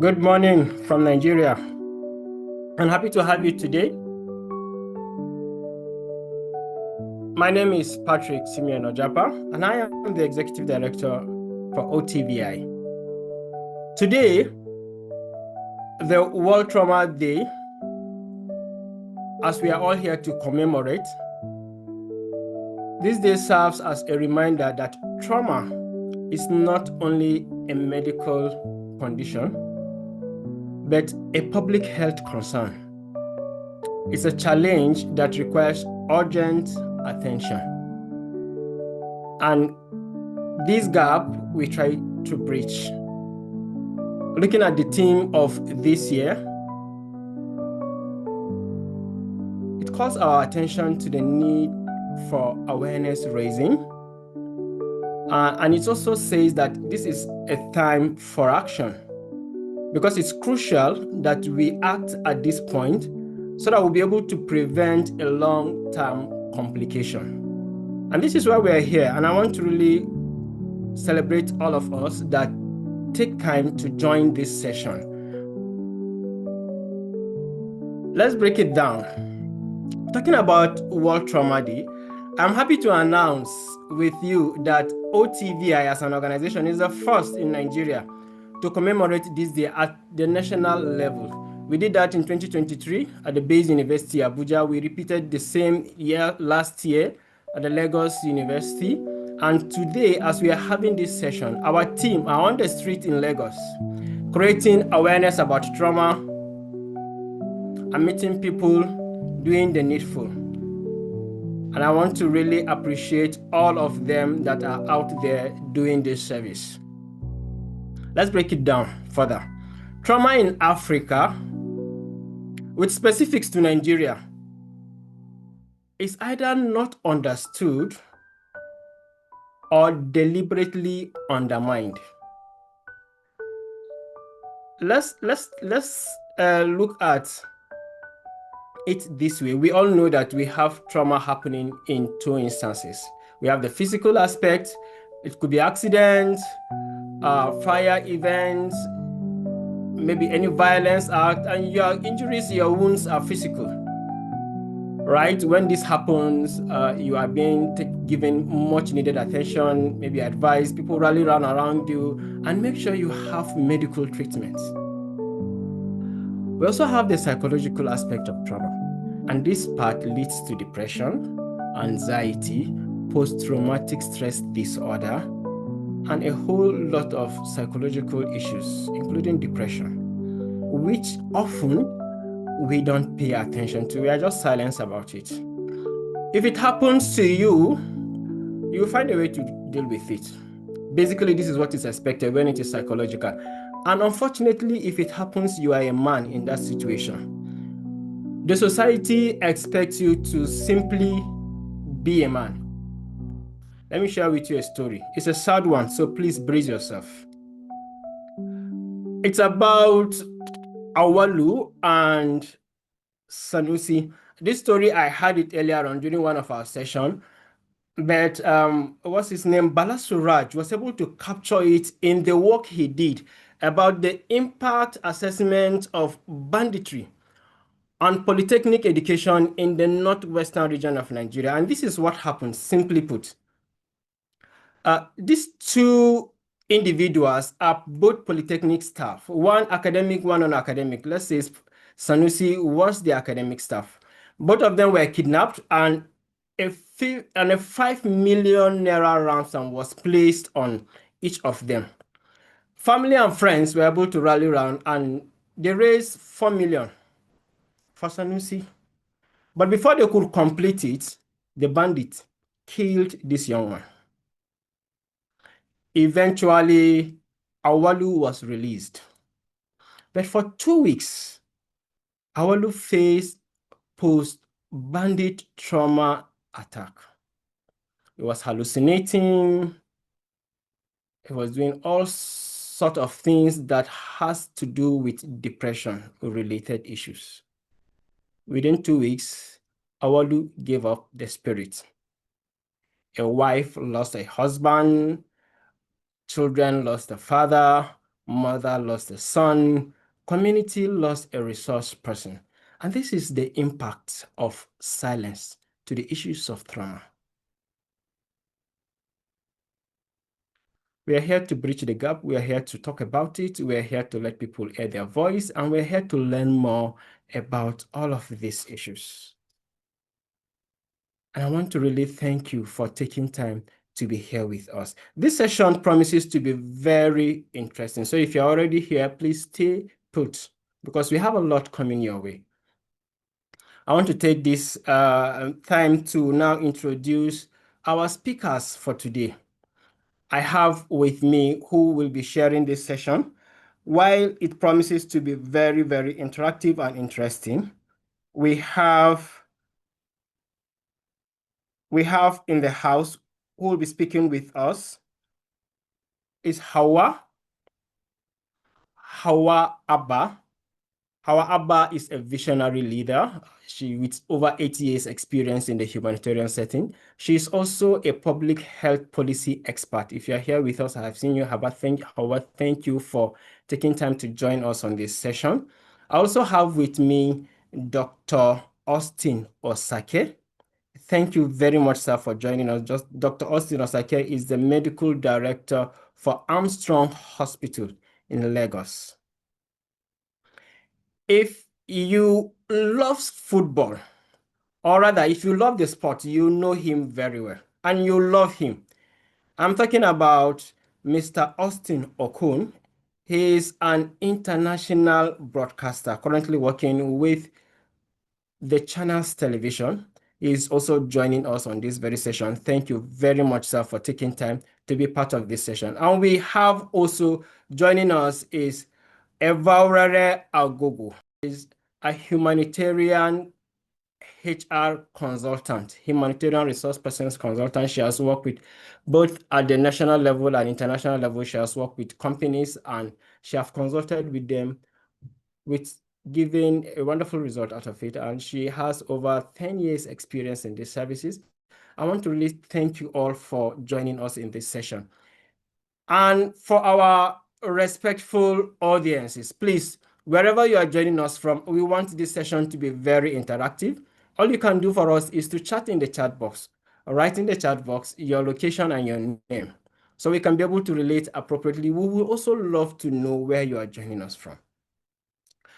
Good morning from Nigeria. I'm happy to have you today. My name is Patrick Simeon Ojapa, and I am the Executive Director for OTVI. Today, the World Trauma Day, as we are all here to commemorate, this day serves as a reminder that trauma is not only a medical condition, but a public health concern. It's a challenge that requires urgent attention. And this gap we try to bridge. Looking at the theme of this year, it calls our attention to the need for awareness raising. And it also says that this is a time for action, because it's crucial that we act at this point so that we'll be able to prevent a long-term complication. And this is why we're here. And I want to really celebrate all of us that take time to join this session. Let's break it down. Talking about World Trauma Day, I'm happy to announce with you that OTVI as an organization is the first in Nigeria to commemorate this day at the national level. We did that in 2023 at the Base University, Abuja. We repeated the same year last year at the Lagos University. And today, as we are having this session, our team are on the street in Lagos, creating awareness about trauma and meeting people doing the needful. And I want to really appreciate all of them that are out there doing this service. Let's break it down further. Trauma in Africa, with specifics to Nigeria, is either not understood or deliberately undermined. Let's look at it this way. We all know that we have trauma happening in two instances. We have the physical aspect. It could be accidents, fire events, maybe any violence act, and your injuries, your wounds are physical, right? When this happens, you are being given much needed attention, maybe advice, people rally around you, and make sure you have medical treatments. We also have the psychological aspect of trauma, and this part leads to depression, anxiety, post-traumatic stress disorder, and a whole lot of psychological issues, including depression, which often we don't pay attention to. We are just silent about it. If it happens to you, you'll find a way to deal with it. Basically, this is what is expected when it is psychological. And unfortunately, if it happens, you are a man in that situation. The society expects you to simply be a man. Let me share with you a story. It's a sad one, so please brace yourself. It's about Awalu and Sanusi. This story, I had it earlier on during one of our sessions, but what's his name? Bala Suraj was able to capture it in the work he did about the impact assessment of banditry on polytechnic education in the northwestern region of Nigeria. And this is what happened, simply put. These two individuals are both polytechnic staff, one academic, one non-academic. Let's say Sanusi was the academic staff. Both of them were kidnapped, and a 5 million naira ransom was placed on each of them. Family and friends were able to rally around, and they raised 4 million for Sanusi. But before they could complete it, the bandit killed this young man. Eventually, Awalu was released. But for 2 weeks, Awalu faced post-bandit trauma attack. He was hallucinating. He was doing all sorts of things that has to do with depression-related issues. Within 2 weeks, Awalu gave up the spirit. A wife lost a husband, children lost a father, mother lost a son, community lost a resource person. And this is the impact of silence to the issues of trauma. We are here to bridge the gap. We are here to talk about it. We are here to let people hear their voice, and we're here to learn more about all of these issues. And I want to really thank you for taking time to be here with us. This session promises to be very interesting. So if you're already here, please stay put because we have a lot coming your way. I want to take this time to now introduce our speakers for today. I have with me who will be sharing this session. While it promises to be very, very interactive and interesting, we have in the house who will be speaking with us is Hauwa Abbas. Hauwa Abbas is a visionary leader. She with over 80 years experience in the humanitarian setting. She is also a public health policy expert. If you're here with us, I have seen you, Hauwa, thank you for taking time to join us on this session. I also have with me Dr. Austin Oseke. Thank you very much, sir, for joining us. Dr. Austin Oseke is the medical director for Armstrong Hospital in Lagos. If you love football, or rather, if you love the sport, you know him very well, and you love him. I'm talking about Mr. Austin Okon. He is an international broadcaster currently working with the channel's television. He is also joining us on this very session. Thank you very much, sir, for taking time to be part of this session. And we have also joining us is Evaurhere Agogo. Is a humanitarian HR consultant, humanitarian resource persons consultant. She has worked with both at the national level and international level. She has worked with companies and she has consulted with them with giving a wonderful result out of it. And she has over 10 years experience in these services. I want to really thank you all for joining us in this session. And for our respectful audiences, please, wherever you are joining us from, we want this session to be very interactive. All you can do for us is to chat in the chat box, write in the chat box your location and your name, so we can be able to relate appropriately. We will also love to know where you are joining us from.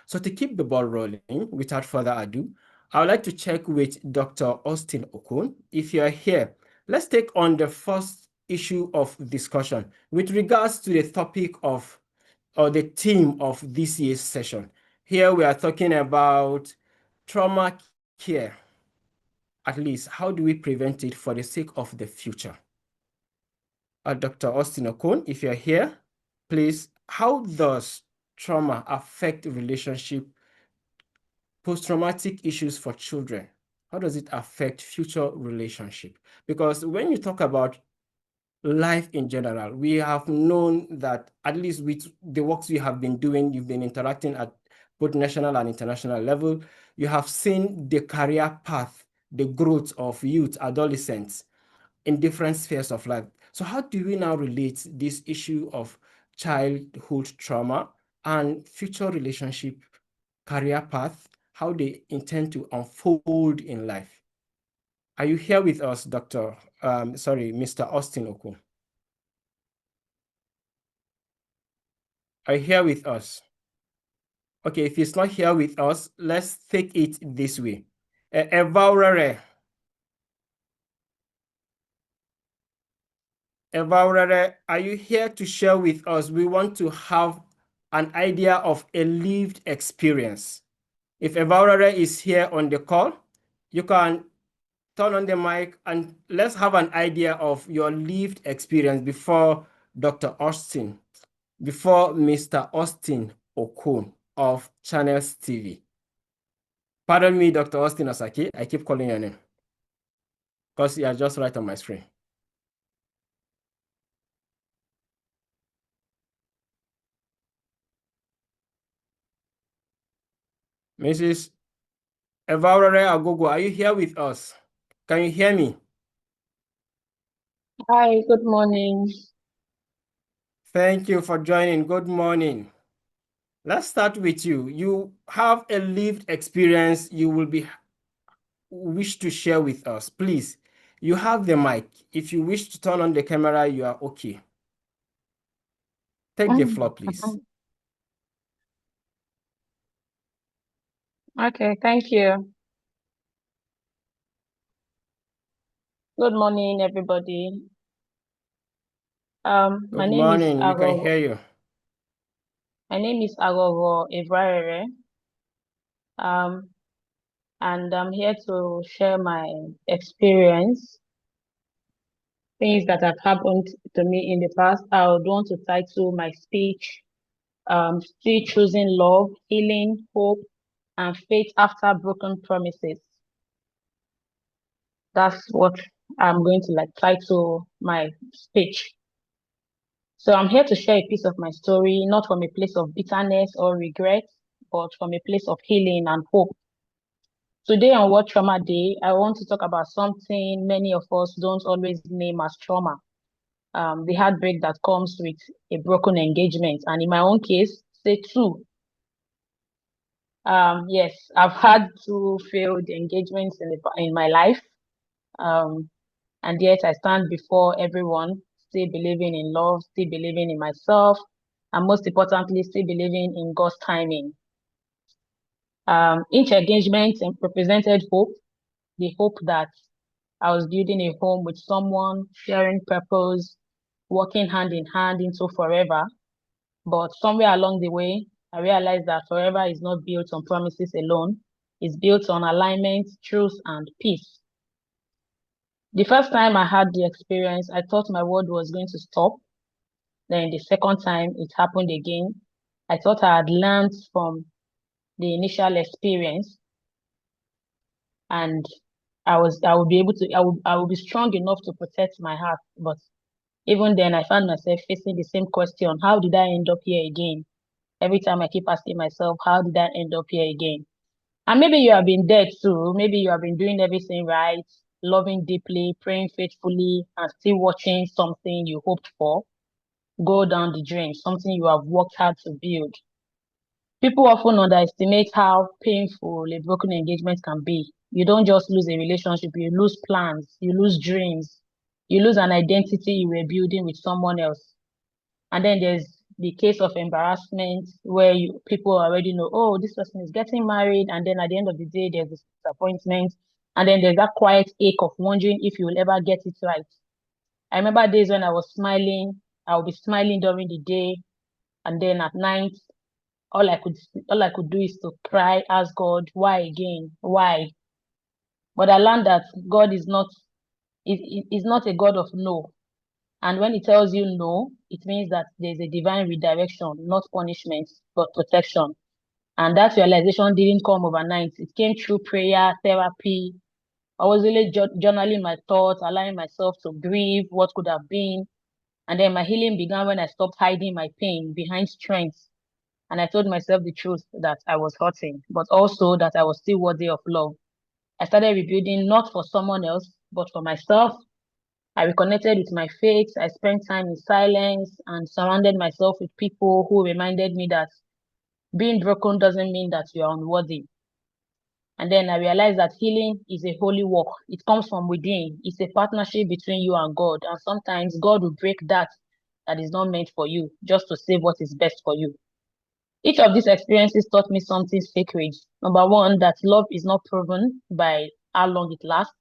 So to keep the ball rolling, without further ado, I would like to check with Dr. Austin Okon. If you are here, let's take on the first issue of discussion with regards to the topic of, or the theme of this year's session. Here we are talking about trauma care. At least, how do we prevent it for the sake of the future? Dr. Austin Okon, if you're here, please, how does trauma affect relationship, post-traumatic issues for children? How does it affect future relationship? Because when you talk about life in general, we have known that at least with the works you have been doing, you've been interacting at both national and international level, you have seen the career path, the growth of youth, adolescents in different spheres of life. So how do we now relate this issue of childhood trauma and future relationship, career path, how they intend to unfold in life? Are you here with us, Mr. Austin Okon? Are you here with us? Okay, if he's not here with us, let's take it this way. Evaurhere, are you here to share with us? We want to have an idea of a lived experience. If Evaurhere is here on the call, you can turn on the mic and let's have an idea of your lived experience before Dr. Austin, before Mr. Austin Okon of Channels TV. Pardon me, Dr. Austin Oseke. I keep calling your name because you are just right on my screen. Mrs. Evaurhere Agogo, are you here with us? Can you hear me? Hi, good morning. Thank you for joining. Good morning. Let's start with you. You have a lived experience you will be wish to share with us. Please, you have the mic. If you wish to turn on the camera, you are okay. Take the floor, please. Okay, thank you. Good morning, everybody. My Good name is morning. We can hear you. Evaurhere. And I'm here to share my experience, things that have happened to me in the past. I would want to title my speech, Still Choosing Love, Healing, Hope, and Faith After Broken Promises. That's what I'm going to title my speech. So I'm here to share a piece of my story, not from a place of bitterness or regret, but from a place of healing and hope. Today on World Trauma Day, I want to talk about something many of us don't always name as trauma. The heartbreak that comes with a broken engagement. And in my own case, say two. Yes, I've had two failed engagements in my life. And yet I stand before everyone, still believing in love, still believing in myself, and most importantly, still believing in God's timing. Each engagement represented hope, the hope that I was building a home with someone, sharing purpose, working hand in hand into forever. But somewhere along the way, I realized that forever is not built on promises alone. It's built on alignment, truth, and peace. The first time I had the experience, I thought my world was going to stop. Then the second time it happened again, I thought I had learned from the initial experience and I would be able to, I would be strong enough to protect my heart. But even then I found myself facing the same question. How did I end up here again? Every time I keep asking myself, how did I end up here again? And maybe you have been there too. Maybe you have been doing everything right, loving deeply, praying faithfully, and still watching something you hoped for go down the drain, something you have worked hard to build. People often underestimate how painful a broken engagement can be. You don't just lose a relationship, you lose plans, you lose dreams, you lose an identity you were building with someone else. And then there's the case of embarrassment where people already know, oh, this person is getting married. And then at the end of the day, there's disappointment. And then there's that quiet ache of wondering if you will ever get it right. I remember days when I was smiling, I would be smiling during the day. And then at night, all I could do is to cry, ask God, why again? Why? But I learned that God is not a God of no. And when He tells you no, it means that there's a divine redirection, not punishment, but protection. And that realization didn't come overnight. It came through prayer, therapy. I was really journaling my thoughts, allowing myself to grieve what could have been. And then my healing began when I stopped hiding my pain behind strength. And I told myself the truth that I was hurting, but also that I was still worthy of love. I started rebuilding not for someone else, but for myself. I reconnected with my faith. I spent time in silence and surrounded myself with people who reminded me that being broken doesn't mean that you are unworthy. And then I realized that healing is a holy work. It comes from within. It's a partnership between you and God. And sometimes God will break that is not meant for you just to save what is best for you. Each of these experiences taught me something sacred. Number one, that love is not proven by how long it lasts,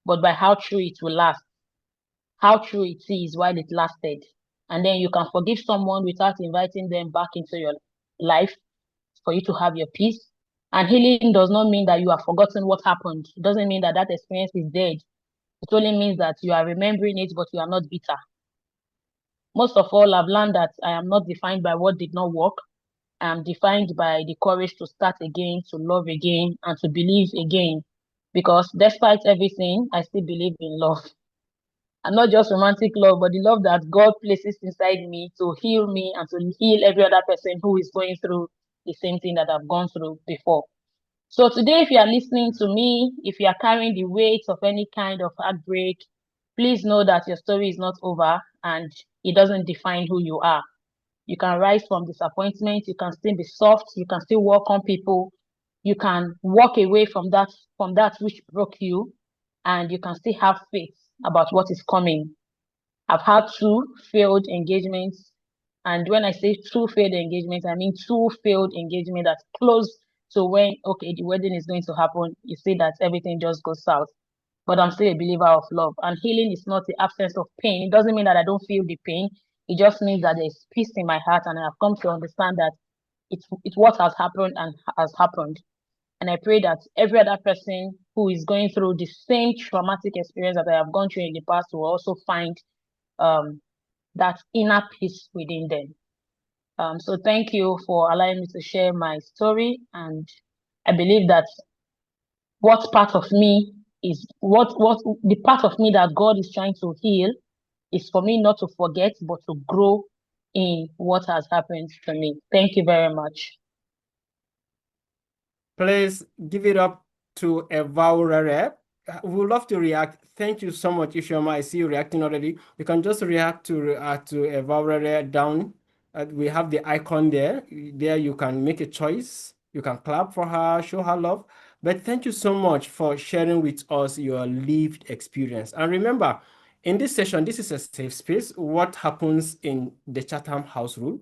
but by how true it will last, how true it is while it lasted. And then you can forgive someone without inviting them back into your life for you to have your peace. And healing does not mean that you have forgotten what happened. It doesn't mean that that experience is dead. It only means that you are remembering it, but you are not bitter. Most of all, I've learned that I am not defined by what did not work. I am defined by the courage to start again, to love again, and to believe again. Because despite everything, I still believe in love. And not just romantic love, but the love that God places inside me to heal me and to heal every other person who is going through the same thing that I've gone through before. So today, if you are listening to me, if you are carrying the weight of any kind of heartbreak, please know that your story is not over and it doesn't define who you are. You can rise from disappointment. You can still be soft. You can still work on people. You can walk away from that which broke you, and you can still have faith about what is coming. I've had two failed engagements. And when I say two failed engagements, I mean two failed engagements that's close to when, okay, the wedding is going to happen. You see that everything just goes south. But I'm still a believer of love. And healing is not the absence of pain. It doesn't mean that I don't feel the pain. It just means that there's peace in my heart. And I've come to understand that it's what has happened and has happened. And I pray that every other person who is going through the same traumatic experience that I have gone through in the past will also find um, that inner peace within them. So thank you for allowing me to share my story. And I believe that what part of me is what the part of me that God is trying to heal is for me not to forget, but to grow in what has happened to me. Thank you very much. Please give it up to Evaurhere. We would love to react. Thank you so much, Ishama. I see you reacting already. You can just react to Evaurhere down. We have the icon there. There you can make a choice. You can clap for her, show her love. But thank you so much for sharing with us your lived experience. And remember, in this session, this is a safe space. What happens in the Chatham House rule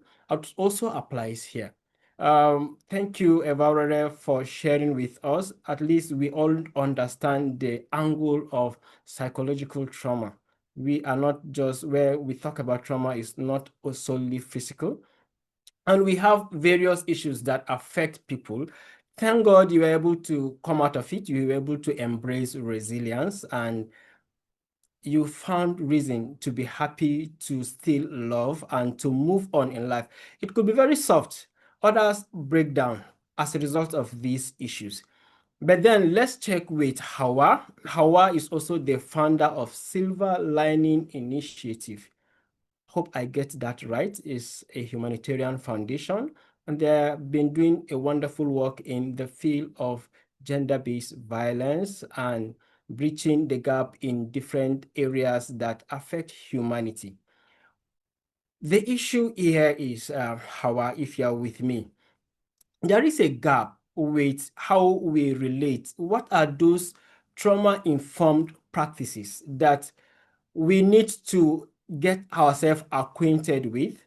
also applies here. Thank you, Evaurhere, for sharing with us. At least we all understand the angle of psychological trauma. We are not just where we talk about trauma is not solely physical. And we have various issues that affect people. Thank God you were able to come out of it. You were able to embrace resilience, and you found reason to be happy, to still love, and to move on in life. It could be very soft. Others break down as a result of these issues. But then let's check with Hauwa. Hauwa is also the founder of Sylver Lining Initiative. Hope I get that right. Is a humanitarian foundation, and they have been doing a wonderful work in the field of gender-based violence and breaching the gap in different areas that affect humanity. The issue here is, Hauwa, if you're with me, there is a gap with how we relate. What are those trauma-informed practices that we need to get ourselves acquainted with?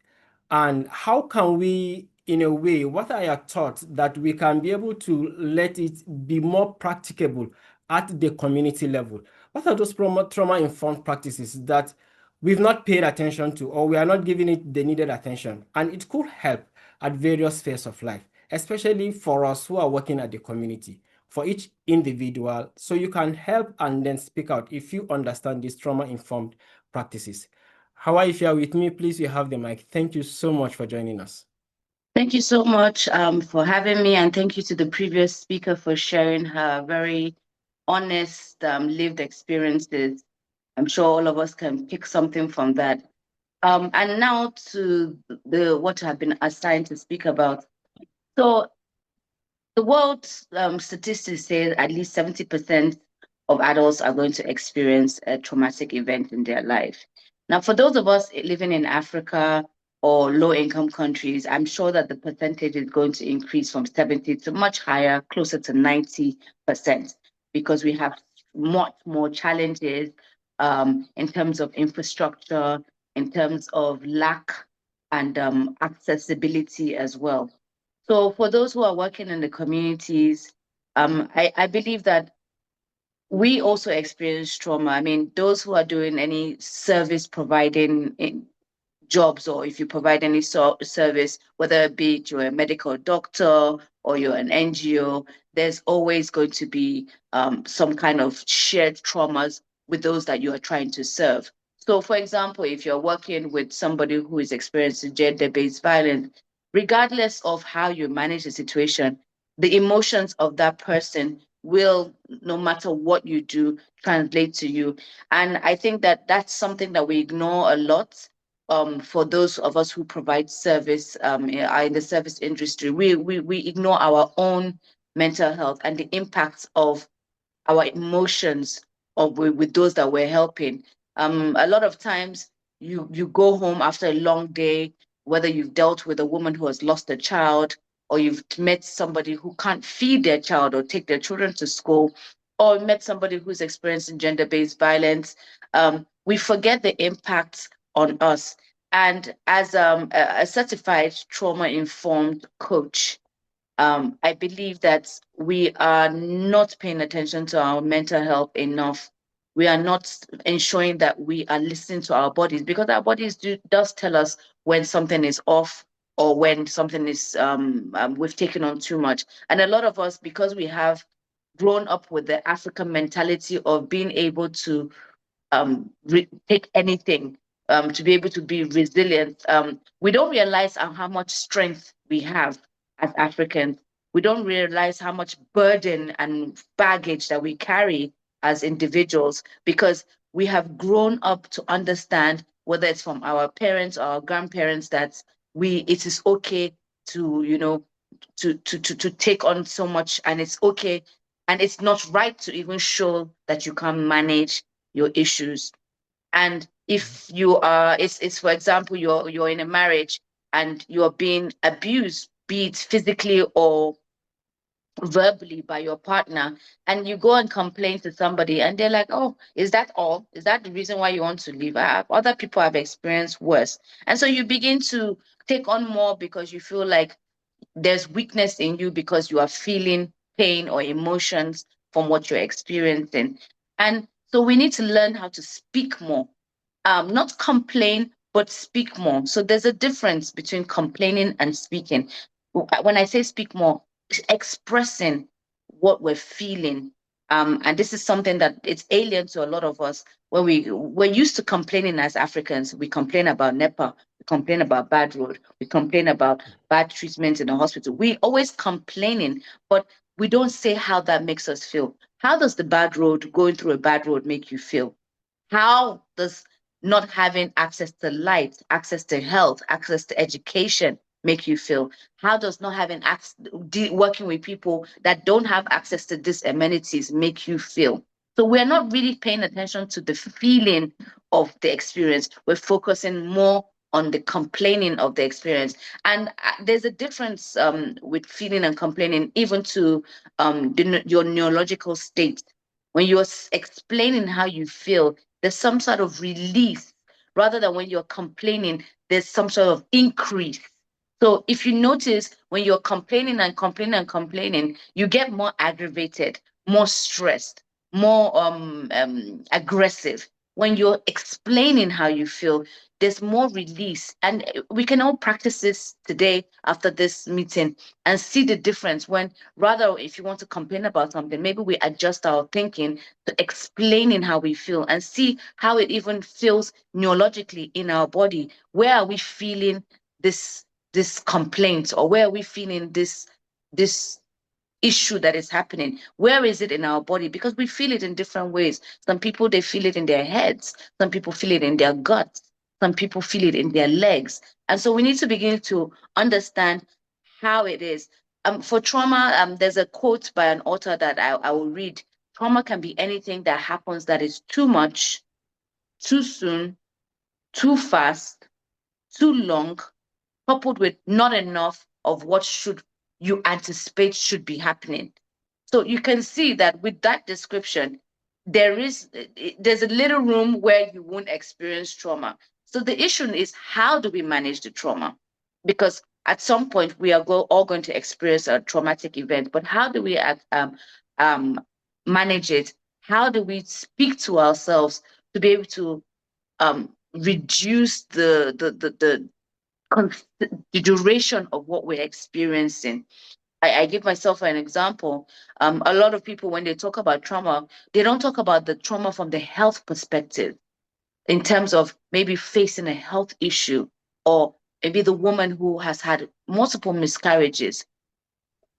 And how can we, in a way, what are your thoughts that we can be able to let it be more practicable at the community level? What are those trauma-informed practices that we've not paid attention to, or we are not giving it the needed attention? And it could help at various spheres of life, especially for us who are working at the community, for each individual, so you can help and then speak out if you understand these trauma-informed practices. Hauwa, if you are with me, please, you have the mic. Thank you so much for joining us. Thank you so much for having me, and thank you to the previous speaker for sharing her very honest lived experiences. I'm sure all of us can pick something from that. And now to what I've been assigned to speak about. So the world statistics say at least 70% of adults are going to experience a traumatic event in their life. Now, for those of us living in Africa or low-income countries, I'm sure that the percentage is going to increase from 70 to much higher, closer to 90%, because we have much more challenges in terms of infrastructure, in terms of lack and accessibility as well. So for those who are working in the communities, I believe that we also experience trauma. I mean, those who are doing any service providing jobs, or if you provide any service, whether it be you're a medical doctor or you're an NGO, there's always going to be some kind of shared traumas with those that you are trying to serve. So for example, if you're working with somebody who is experiencing gender-based violence, regardless of how you manage the situation, the emotions of that person will, no matter what you do, translate to you. And I think that that's something that we ignore a lot. For those of us who provide service in the service industry, we ignore our own mental health and the impacts of our emotions with those that we're helping. A lot of times you go home after a long day, whether you've dealt with a woman who has lost a child, or you've met somebody who can't feed their child or take their children to school, or met somebody who's experiencing gender-based violence, we forget the impacts on us. And as a certified trauma-informed coach, I believe that we are not paying attention to our mental health enough. We are not ensuring that we are listening to our bodies, because our bodies does tell us when something is off, or when something is we've taken on too much. And a lot of us, because we have grown up with the African mentality of being able to take anything, to be able to be resilient, we don't realize how much strength we have as Africans. We don't realize how much burden and baggage that we carry as individuals, because we have grown up to understand, whether it's from our parents or our grandparents, that it is okay to, you know, to take on so much, and it's okay, and it's not right to even show that you can manage your issues. And if you are, it's for example, you're in a marriage and you're being abused, be it physically or verbally, by your partner, and you go and complain to somebody, and they're like, oh, is that all? Is that the reason why you want to leave? Other people have experienced worse. And so you begin to take on more, because you feel like there's weakness in you, because you are feeling pain or emotions from what you're experiencing. And so we need to learn how to speak more, not complain, but speak more. So there's a difference between complaining and speaking. When I say speak more, expressing what we're feeling. And this is something that it's alien to a lot of us. When we're used to complaining as Africans, we complain about NEPA, we complain about bad road, we complain about bad treatment in the hospital. We always complaining, but we don't say how that makes us feel. How does the bad road, going through a bad road, make you feel? How does not having access to light, access to health, access to education make you feel? How does not having access, working with people that don't have access to these amenities make you feel? So we're not really paying attention to the feeling of the experience. We're focusing more on the complaining of the experience. And there's a difference with feeling and complaining, even to your neurological state. When you're explaining how you feel, there's some sort of release, rather than when you're complaining, there's some sort of increase. So if you notice, when you're complaining and complaining and complaining, you get more aggravated, more stressed, more aggressive. When you're explaining how you feel, there's more release. And we can all practice this today after this meeting and see the difference. When, rather, if you want to complain about something, maybe we adjust our thinking to explaining how we feel, and see how it even feels neurologically in our body. Where are we feeling this complaint, or where are we feeling this issue that is happening? Where is it in our body? Because we feel it in different ways. Some people, they feel it in their heads. Some people feel it in their guts. Some people feel it in their legs. And so we need to begin to understand how it is. For trauma, there's a quote by an author that I will read. Trauma can be anything that happens that is too much, too soon, too fast, too long, coupled with not enough of what should you anticipate should be happening. So you can see that with that description, there's a little room where you won't experience trauma. So the issue is, how do we manage the trauma? Because at some point we are all going to experience a traumatic event, but how do we manage it? How do we speak to ourselves to be able to reduce the duration of what we're experiencing? I give myself an example. A lot of people, when they talk about trauma, they don't talk about the trauma from the health perspective, in terms of maybe facing a health issue, or maybe the woman who has had multiple miscarriages.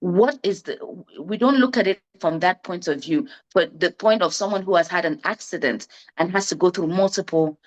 We don't look at it from that point of view, but the point of someone who has had an accident and has to go through multiple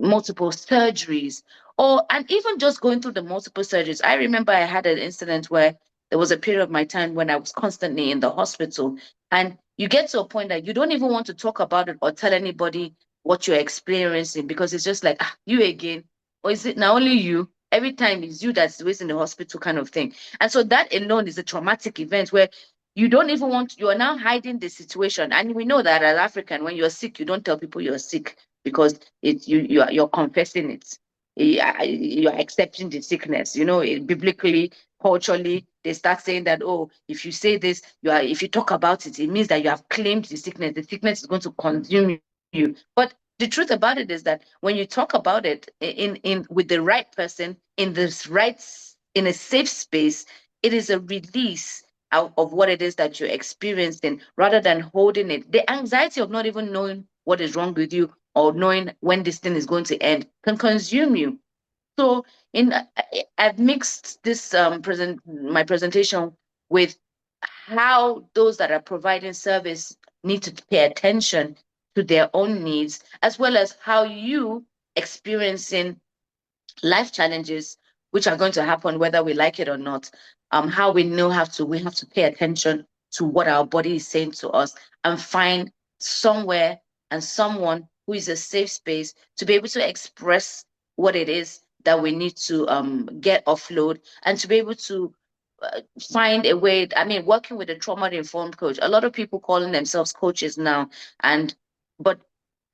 surgeries, and even just going through the multiple surgeries. I remember I had an incident where there was a period of my time when I was constantly in the hospital, and you get to a point that you don't even want to talk about it or tell anybody what you're experiencing, because it's just like, you again, or is it now only you? Every time it's you that's always in the hospital kind of thing. And so that alone is a traumatic event where you don't even want, you are now hiding the situation. And we know that as African, when you're sick, you don't tell people you're sick because you're confessing it. You're accepting the sickness. You know, biblically, culturally, they start saying that, oh, if you say this, if you talk about it, it means that you have claimed the sickness. The sickness is going to consume you. But the truth about it is that when you talk about it in with the right person in in a safe space, it is a release out of what it is that you're experiencing rather than holding it. The anxiety of not even knowing what is wrong with you or knowing when this thing is going to end can consume you. So I've mixed this my presentation with how those that are providing service need to pay attention to their own needs, as well as how you experiencing life challenges, which are going to happen whether we like it or not. How we have to pay attention to what our body is saying to us and find somewhere and someone who is a safe space to be able to express what it is that we need to get offload and to be able to find a way. I mean, working with a trauma-informed coach, a lot of people calling themselves coaches now, but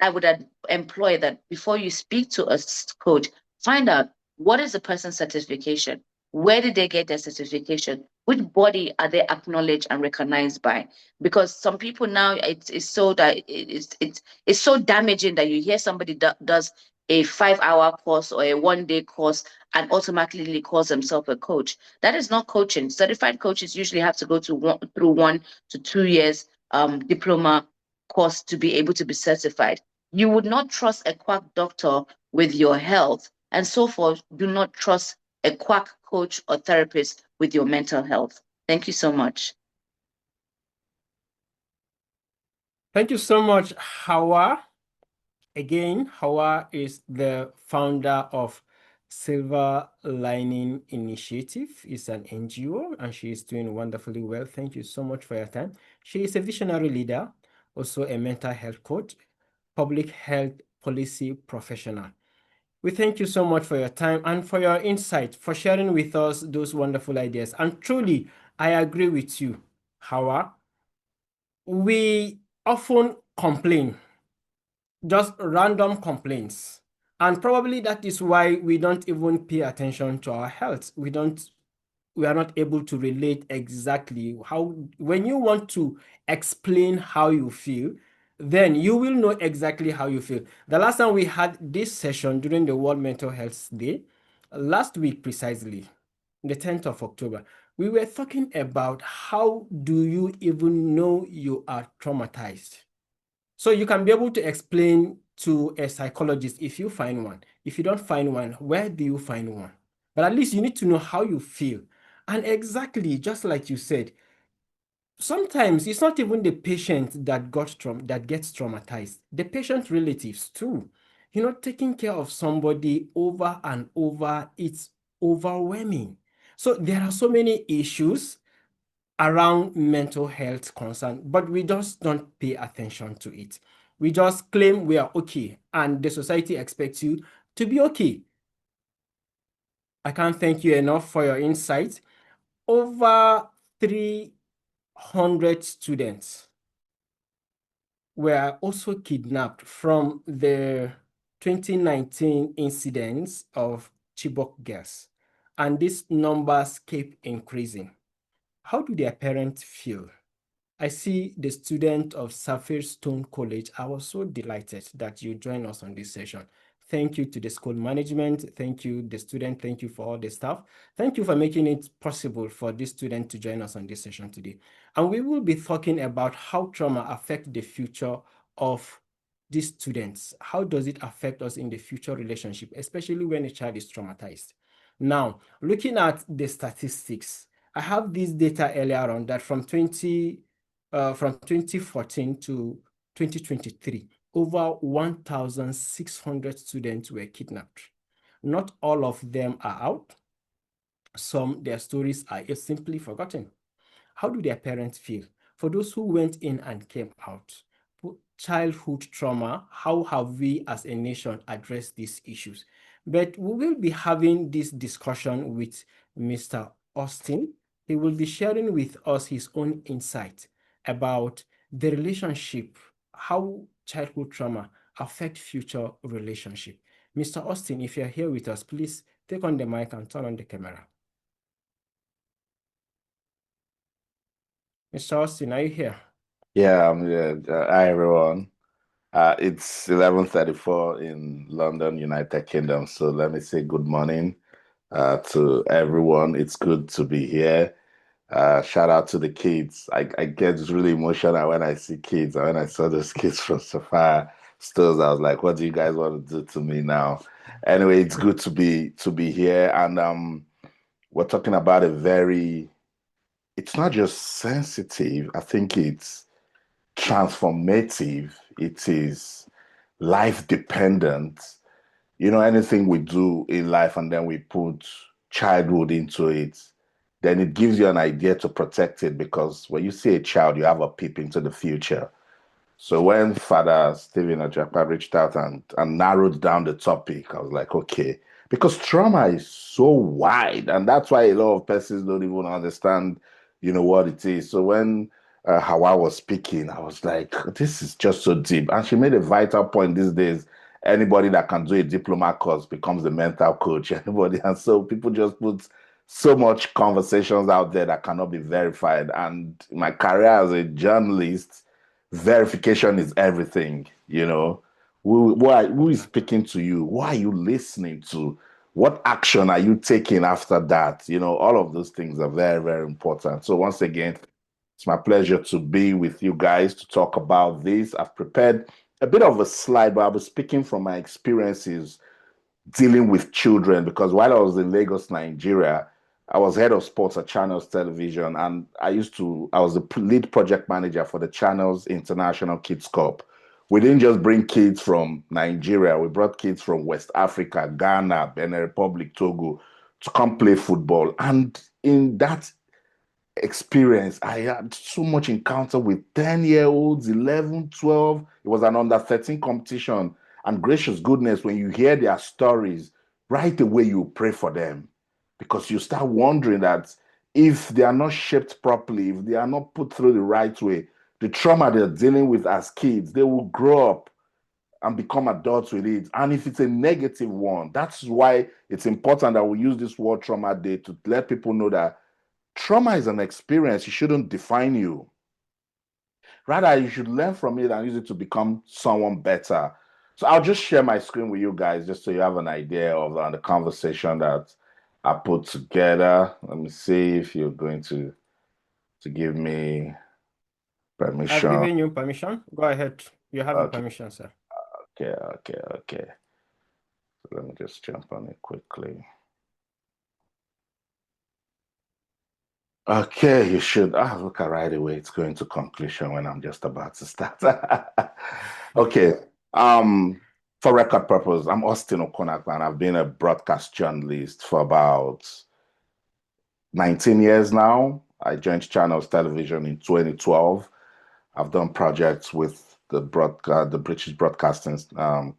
I would employ that before you speak to a coach, find out what is the person's certification, where did they get their certification, which body are they acknowledged and recognized by? Because some people now it's so that it's so damaging that you hear somebody does a 5-hour course or a 1-day course and automatically calls themselves a coach. That is not coaching. Certified coaches usually have to go through 1 to 2 years diploma course to be able to be certified. You would not trust a quack doctor with your health, and so forth. Do not trust a quack coach or therapist with your mental health. Thank you so much. Thank you so much, Hauwa. Again, Hauwa is the founder of Sylver Lining Initiative. It's an NGO and she is doing wonderfully well. Thank you so much for your time. She is a visionary leader, also a mental health coach, public health policy professional. We thank you so much for your time and for your insight, for sharing with us those wonderful ideas. And truly, I agree with you, Hauwa. We often complain, just random complaints. And probably that is why we don't even pay attention to our health. We are not able to relate exactly how, when you want to explain how you feel, then you will know exactly how you feel. The last time we had this session during the World Mental Health Day, last week precisely, the 10th of October, we were talking about how do you even know you are traumatized. So you can be able to explain to a psychologist if you find one. If you don't find one, where do you find one? But at least you need to know how you feel. And exactly, just like you said, sometimes it's not even the patient that gets traumatized. The patient relatives too. You know, taking care of somebody over and over, it's overwhelming. So there are so many issues around mental health concern, but we just don't pay attention to it. We just claim we are okay, and the society expects you to be okay. I can't thank you enough for your insight. Over 300 students were also kidnapped from the 2019 incidents of Chibok girls, and these numbers keep increasing. How do their parents feel? I see the student of Safir Stone College. I was so delighted that you joined us on this session. Thank you to the school management. Thank you, the student. Thank you for all the staff. Thank you for making it possible for this student to join us on this session today. And we will be talking about how trauma affects the future of these students. How does it affect us in the future relationship, especially when a child is traumatized? Now, looking at the statistics, I have this data earlier on that from 2014 to 2023, over 1,600 students were kidnapped. Not all of them are out. Some, their stories are simply forgotten. How do their parents feel? For those who went in and came out, childhood trauma, how have we as a nation addressed these issues? But we will be having this discussion with Mr. Austin. He will be sharing with us his own insight about the relationship, how childhood trauma affect future relationship. Mr. Austin, if you're here with us, please take on the mic and turn on the camera. Mr. Austin, are you here? Yeah, I'm here. Hi, everyone. It's 11:34 in London, United Kingdom. So let me say good morning to everyone. It's good to be here. Shout out to the kids. I get really emotional when I see kids. And when I saw those kids from Sapphire Stores, I was like, what do you guys want to do to me now? Anyway, it's good to be here. And we're talking about it's not just sensitive. I think it's transformative, it is life dependent. You know, anything we do in life and then we put childhood into it, then it gives you an idea to protect it, because when you see a child, you have a peep into the future. So when Father Stephen Ajapa reached out and narrowed down the topic, I was like, okay, because trauma is so wide, and that's why a lot of persons don't even understand, what it is. So when Hauwa was speaking, I was like, this is just so deep. And she made a vital point these days. Anybody that can do a diploma course becomes a mental coach. Anybody, and so people just put so much conversations out there that cannot be verified. And my career as a journalist, verification is everything. Who is speaking to you? Who are you listening to? What action are you taking after that? All of those things are very, very important. So once again, it's my pleasure to be with you guys to talk about this. I've prepared a bit of a slide, but I'll be speaking from my experiences dealing with children, because while I was in Lagos, Nigeria, I was head of sports at Channels Television, and I was the lead project manager for the Channels International Kids Cup. We didn't just bring kids from Nigeria, we brought kids from West Africa, Ghana, Benin Republic, Togo to come play football. And in that experience, I had so much encounter with 10-year-olds, 11, 12. It was an under 13 competition. And gracious goodness, when you hear their stories, right away you pray for them, because you start wondering that if they are not shaped properly, if they are not put through the right way, the trauma they're dealing with as kids, they will grow up and become adults with it. And if it's a negative one, that's why it's important that we use this World Trauma Day to let people know that trauma is an experience. It shouldn't define you. Rather, you should learn from it and use it to become someone better. So I'll just share my screen with you guys just so you have an idea of the conversation that I put together. Let me see if you're going to give me permission. I've given you permission. Go ahead. You have the permission, sir. Okay. So let me just jump on it quickly. Okay, you should. Look at right away. It's going to conclusion when I'm just about to start. Okay. For record purpose, I'm Austin Okon, and I've been a broadcast journalist for about 19 years now. I joined Channels Television in 2012. I've done projects with the British Broadcasting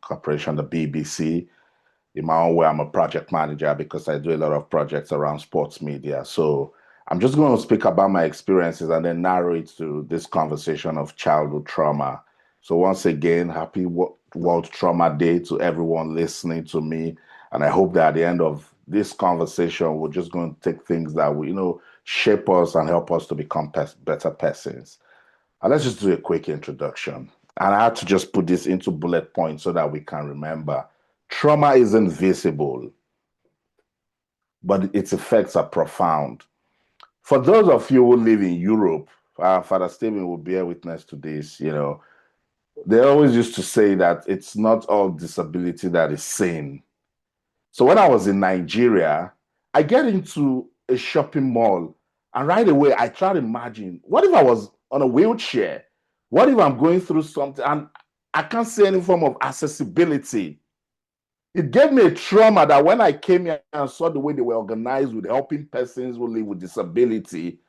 Corporation, the BBC. In my own way, I'm a project manager because I do a lot of projects around sports media. So I'm just going to speak about my experiences and then narrow it to this conversation of childhood trauma. So once again, happy World Trauma Day to everyone listening to me. And I hope that at the end of this conversation, we're just going to take things that will, shape us and help us to become better persons. And let's just do a quick introduction. And I had to just put this into bullet points so that we can remember. Trauma isn't visible, but its effects are profound. For those of you who live in Europe, Father Stephen will bear witness to this, they always used to say that it's not all disability that is sin. So when I was in Nigeria, I get into a shopping mall, and right away I try to imagine, what if I was on a wheelchair? What if I'm going through something and I can't see any form of accessibility? It gave me a trauma that when I came here and saw the way they were organized with helping persons who live with disability,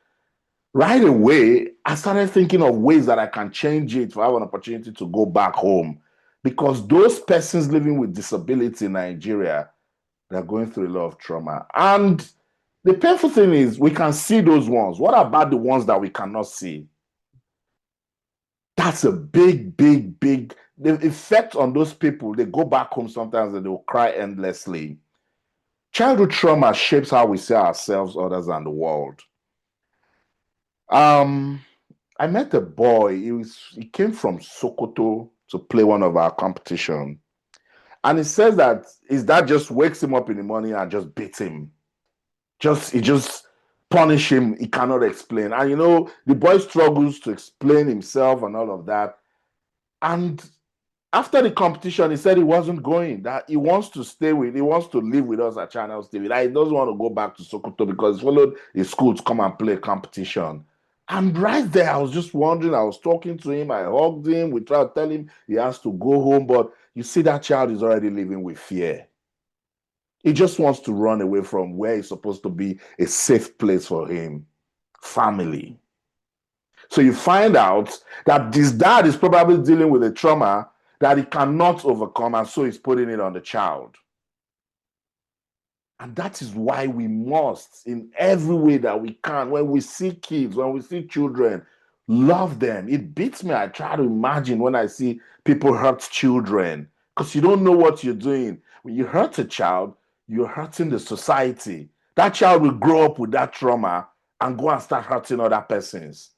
right away, I started thinking of ways that I can change it if I have an opportunity to go back home. Because those persons living with disability in Nigeria, They're going through a lot of trauma. And the painful thing is we can see those ones. What about the ones that we cannot see? That's a big, big, big, the effect on those people. They go back home sometimes and they'll cry endlessly. Childhood trauma shapes how we see ourselves, others, and the world. I met a boy. He came from Sokoto to play one of our competition. And he says that his dad just wakes him up in the morning and just beats him. He just punish him. He cannot explain. And the boy struggles to explain himself and all of that. And after the competition, he said he wasn't going, that he wants to live with us at Channels TV. That he doesn't want to go back to Sokoto because he followed his school to come and play a competition. And right there, I was just wondering, I was talking to him, I hugged him, we tried to tell him he has to go home, but you see that child is already living with fear. He just wants to run away from where it's supposed to be a safe place for him, family. So you find out that this dad is probably dealing with a trauma that he cannot overcome, and so he's putting it on the child. And that is why we must, in every way that we can, when we see kids, when we see children, love them. It beats me. I try to imagine when I see people hurt children, because you don't know what you're doing. When you hurt a child, you're hurting the society. That child will grow up with that trauma and go and start hurting other persons.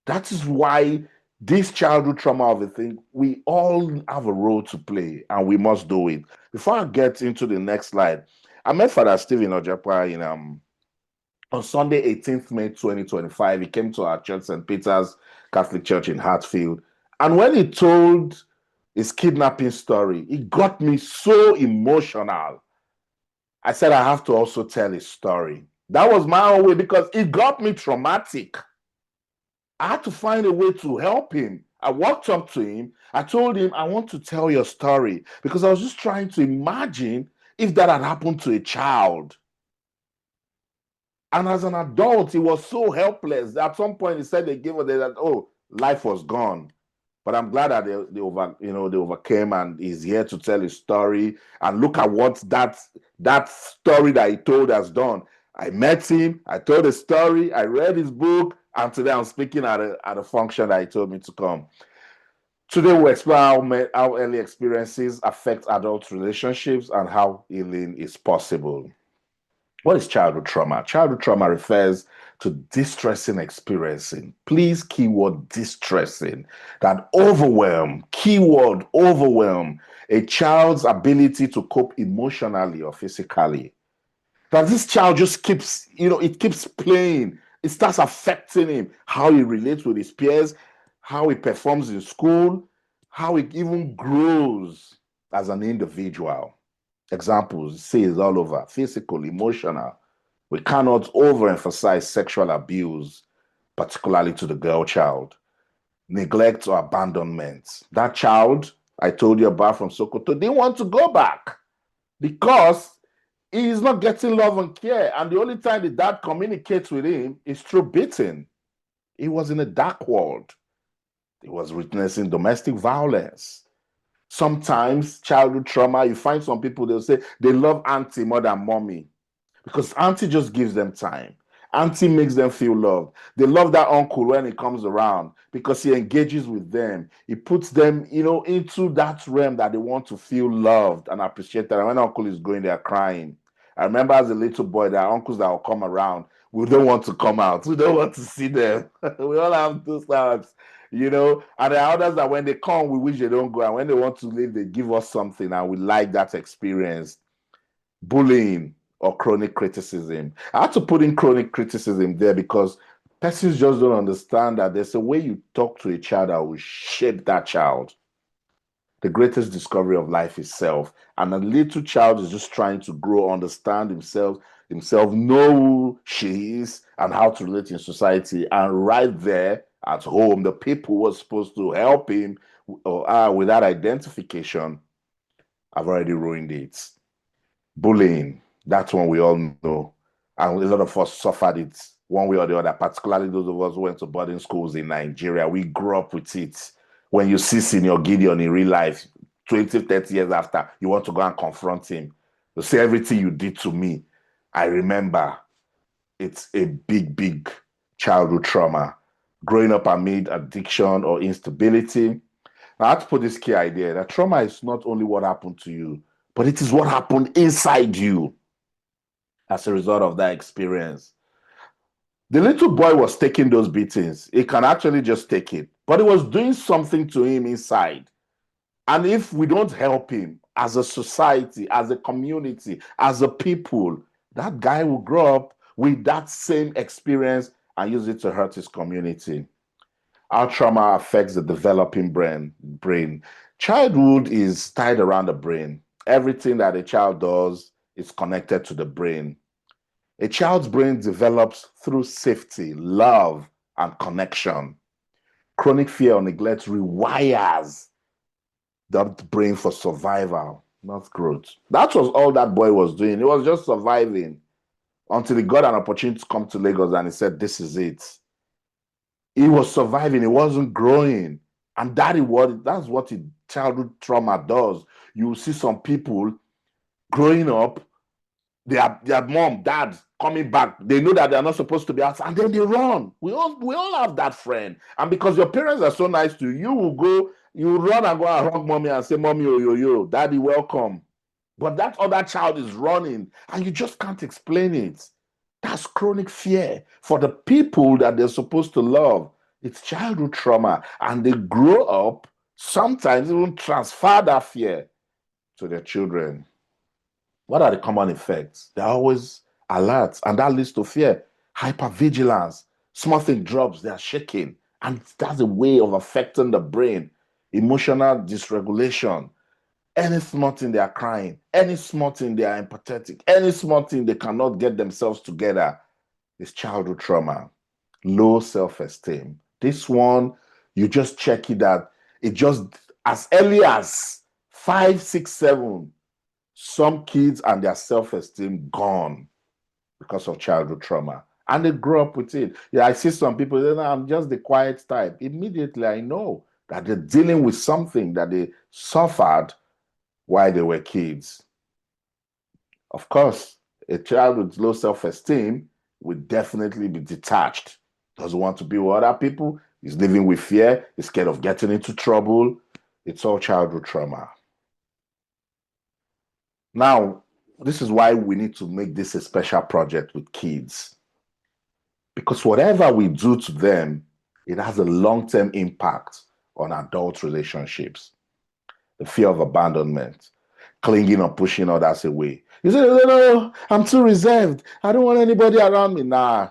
That is why this childhood trauma of a thing, we all have a role to play and we must do it. Before I get into the next slide, I met Father Stephen Ojapwa on Sunday, 18th May 2025. He came to our church, St. Peter's Catholic Church in Hartfield. And when he told his kidnapping story, it got me so emotional. I said, I have to also tell his story. That was my own way because it got me traumatic. I had to find a way to help him. I walked up to him. I told him, I want to tell your story because I was just trying to imagine if that had happened to a child. And as an adult, he was so helpless. At some point, he said they gave us that, oh, life was gone. But I'm glad that they overcame, and he's here to tell his story. And look at what that story that he told has done. I met him, I told his story, I read his book, and today I'm speaking at a function that he told me to come. Today we'll explore how early experiences affect adult relationships and how healing is possible. What is childhood trauma? Childhood trauma refers to distressing experiencing. Please, keyword distressing. That overwhelm, keyword overwhelm, a child's ability to cope emotionally or physically. That this child just keeps, it keeps playing. It starts affecting him, how he relates with his peers, how he performs in school, how he even grows as an individual. Examples, say it's all over, physical, emotional. We cannot overemphasize sexual abuse, particularly to the girl child. Neglect or abandonment. That child I told you about from Sokoto didn't want to go back because he is not getting love and care. And the only time the dad communicates with him is through beating. He was in a dark world. He was witnessing domestic violence. Sometimes childhood trauma, you find some people, they'll say they love auntie more than mommy because auntie just gives them time. Auntie makes them feel loved. They love that uncle when he comes around because he engages with them. He puts them, into that realm that they want to feel loved and appreciated. And when uncle is going, they are crying. I remember as a little boy, there are uncles that will come around. We don't want to come out. We don't want to see them. We all have those times. And there are others that when they come, we wish they don't go. And when they want to leave, they give us something and we like that experience. Bullying or chronic criticism. I had to put in chronic criticism there because persons just don't understand that there's a way you talk to a child that will shape that child. The greatest discovery of life is self. And a little child is just trying to grow, understand himself, know who she is and how to relate in society. And right there, at home, the people who were supposed to help him with that identification have already ruined it. Bullying, that's one we all know. And a lot of us suffered it one way or the other, particularly those of us who went to boarding schools in Nigeria. We grew up with it. When you see Senior Gideon in real life, 20, 30 years after, you want to go and confront him. To say everything you did to me, I remember. It's a big, big childhood trauma. Growing up amid addiction or instability. Now, I have to put this key idea that trauma is not only what happened to you, but it is what happened inside you as a result of that experience. The little boy was taking those beatings. He can actually just take it, but it was doing something to him inside. And if we don't help him as a society, as a community, as a people, that guy will grow up with that same experience and use it to hurt his community. How trauma affects the developing brain. Childhood is tied around the brain. Everything that a child does is connected to the brain. A child's brain develops through safety, love, and connection. Chronic fear or neglect rewires that brain for survival, not growth. That was all that boy was doing. He was just surviving until he got an opportunity to come to Lagos and he said, this is it. He was surviving. He wasn't growing. And that's what childhood trauma does. You see some people growing up, their mom, dad coming back. They know that they're not supposed to be outside, and then they run. We all have that friend. And because your parents are so nice to you, you will go, you run and go and hug mommy and say, mommy, oh, yo, daddy, welcome. But that other child is running, and you just can't explain it. That's chronic fear for the people that they're supposed to love. It's childhood trauma, and they grow up, sometimes even transfer that fear to their children. What are the common effects? They're always alert, and that leads to fear, hypervigilance. Small thing drops, they are shaking, and that's a way of affecting the brain. Emotional dysregulation. Any small thing they are crying, any small thing they are empathetic, any small thing they cannot get themselves together is childhood trauma. Low self-esteem. This one, you just check it out. It just, as early as 5, 6, 7, some kids and their self-esteem gone because of childhood trauma. And they grow up with it. Yeah, I see some people say, no, I'm just the quiet type. Immediately, I know that they're dealing with something that they suffered while they were kids. Of course, a child with low self-esteem will definitely be detached. Doesn't want to be with other people. He's living with fear. He's scared of getting into trouble. It's all childhood trauma. Now, this is why we need to make this a special project with kids. Because whatever we do to them, it has a long-term impact on adult relationships. The fear of abandonment, clinging or pushing others away. You say, no, I'm too reserved. I don't want anybody around me. Nah,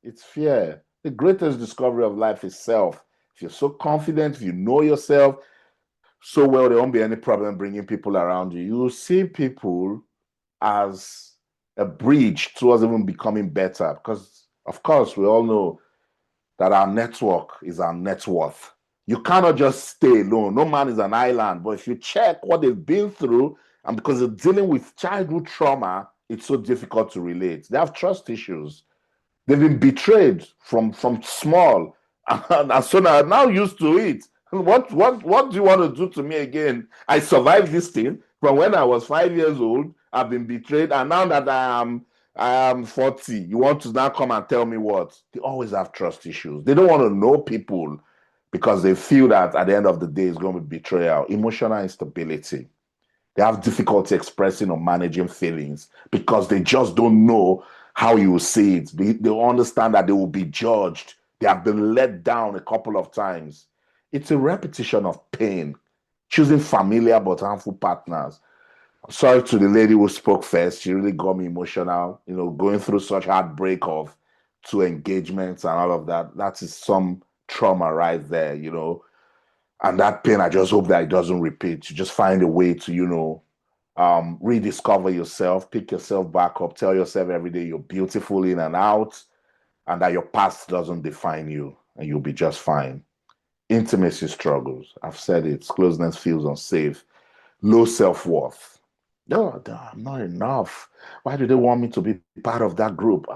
it's fear. The greatest discovery of life is self. If you're so confident, if you know yourself so well, there won't be any problem bringing people around you. You will see people as a bridge towards even becoming better. Because, of course, we all know that our network is our net worth. You cannot just stay alone. No man is an island. But if you check what they've been through, and because they're dealing with childhood trauma, it's so difficult to relate. They have trust issues. They've been betrayed from small. And so now used to it. What do you want to do to me again? I survived this thing from when I was 5 years old. I've been betrayed, and now that I am 40, you want to now come and tell me what? They always have trust issues. They don't want to know people because they feel that at the end of the day it's going to be betrayal. Emotional instability. They have difficulty expressing or managing feelings because they just don't know how you will see it. They understand that they will be judged. They have been let down a couple of times. It's a repetition of pain, choosing familiar but harmful partners. Sorry to the lady who spoke first. She really got me emotional, going through such heartbreak of 2 engagements and all of that. That is some trauma right there, And that pain, I just hope that it doesn't repeat. You just find a way to, rediscover yourself, pick yourself back up, tell yourself every day you're beautiful in and out, and that your past doesn't define you, and you'll be just fine. Intimacy struggles. I've said it. Closeness feels unsafe. Low self-worth. No, I'm not enough. Why do they want me to be part of that group?